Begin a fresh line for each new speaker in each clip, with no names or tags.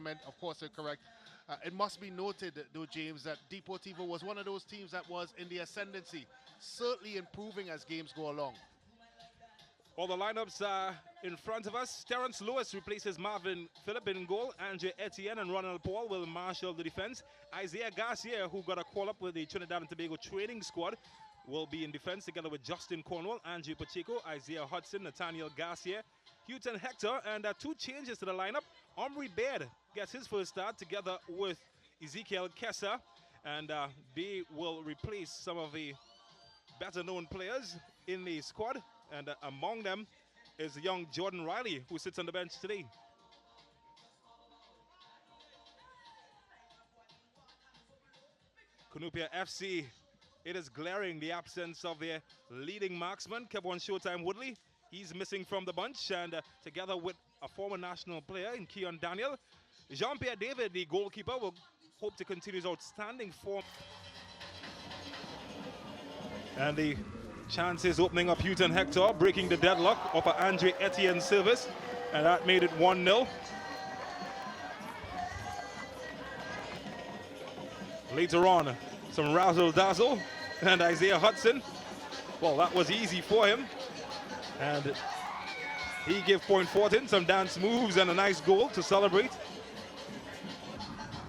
tournament. Of course, you're correct. It must be noted, though, James, that Deportivo was one of those teams that was in the ascendancy, certainly improving as games go along.
All the lineups are in front of us. Terrence Lewis replaces Marvin Phillip in goal. Andre Etienne and Ronald Paul will marshal the defense. Isaiah Garcia, who got a call up with the Trinidad and Tobago training squad, will be in defense together with Justin Cornwall, Andre Pacheco, Isaiah Hudson, Nathaniel Garcia, Houghton Hector, and 2 changes to the lineup. Omri Baird gets his first start together with Ezekiel Kessa, and they will replace some of the better-known players in the squad, and among them is the young Jordan Riley, who sits on the bench today. Cunupia FC, it is glaring the absence of their leading marksman, Kevon Showtime Woodley. He's missing from the bunch, and together with a former national player in Keon Daniel, Jean-Pierre David, the goalkeeper, will hope to continue his outstanding form. And the chances opening up. Houghton Hector breaking the deadlock of an Andre Etienne service, and that made it 1-0. Later on, some razzle-dazzle, and Isaiah Hudson, well, that was easy for him. And he gave Point Fortin some dance moves and a nice goal to celebrate.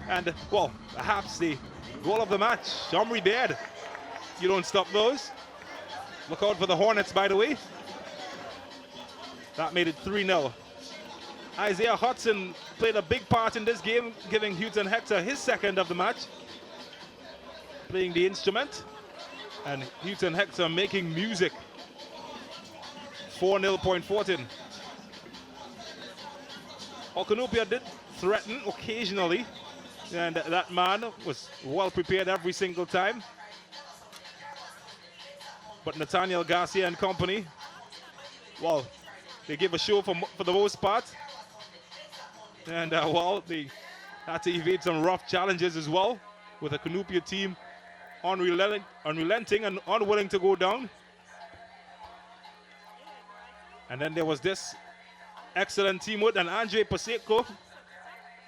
And, well, perhaps the goal of the match, Omri Baird. You don't stop those. Look out for the Hornets, by the way. That made it 3-0. Isaiah Hudson played a big part in this game, giving Houghton Hector his second of the match, playing the instrument. And Houghton Hector making music. 4-0 Point Fortin. Cunupia did threaten occasionally, and that man was well prepared every single time. But Nathaniel Garcia and company, well, they gave a show for the most part. And, well, they had to evade some rough challenges as well, with the Cunupia team unrelenting and unwilling to go down. And then there was this excellent teamwork, and Andre Pacheco,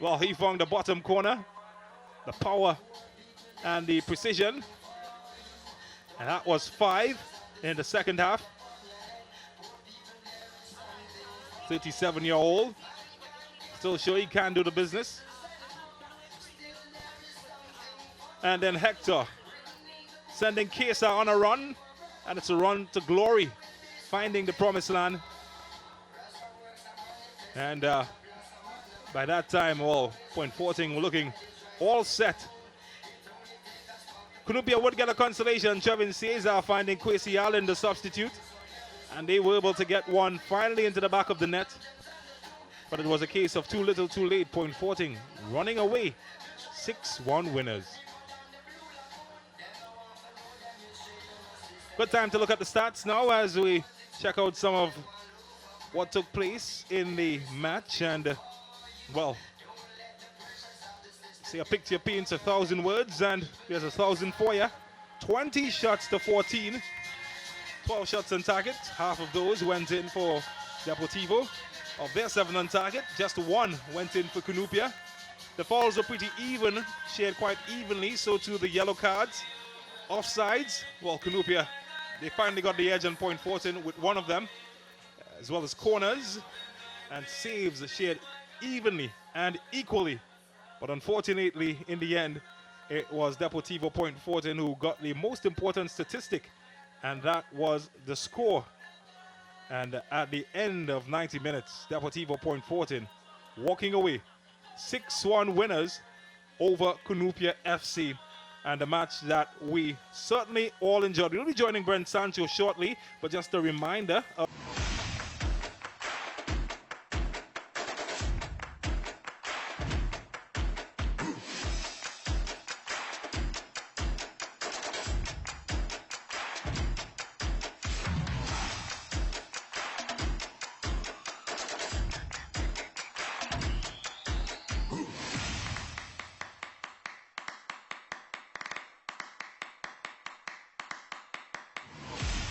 well, he found the bottom corner, the power and the precision. And that was 5 in the second half. 37-year-old, still sure he can do the business. And then Hector sending Kesa on a run, and it's a run to glory, finding the promised land. And by that time, well, Point Fortin were looking all set. Cunupia would get a consolation. Trevin Cesar finding Kwesi Allen, the substitute. And they were able to get one finally into the back of the net. But it was a case of too little, too late. Point Fortin running away. 6-1 winners. Good time to look at the stats now as we check out some of what took place in the match. And, well, see, a picture paints 1,000 words, and there's 1,000 for you. 20 shots to 14. 12 shots on target. Half of those went in for Deportivo. Of their 7 on target, just 1 went in for Cunupia. The fouls were pretty even, shared quite evenly, so too the yellow cards. Offsides, well, Cunupia, they finally got the edge on Point Fortin with one of them, as well as corners and saves shared evenly and equally. But unfortunately, in the end, it was Deportivo Point Fortin who got the most important statistic, and that was the score. And at the end of 90 minutes, Deportivo Point Fortin walking away 6-1 winners over Cunupia FC, and a match that we certainly all enjoyed. We'll be joining Brent Sancho shortly, but just a reminder of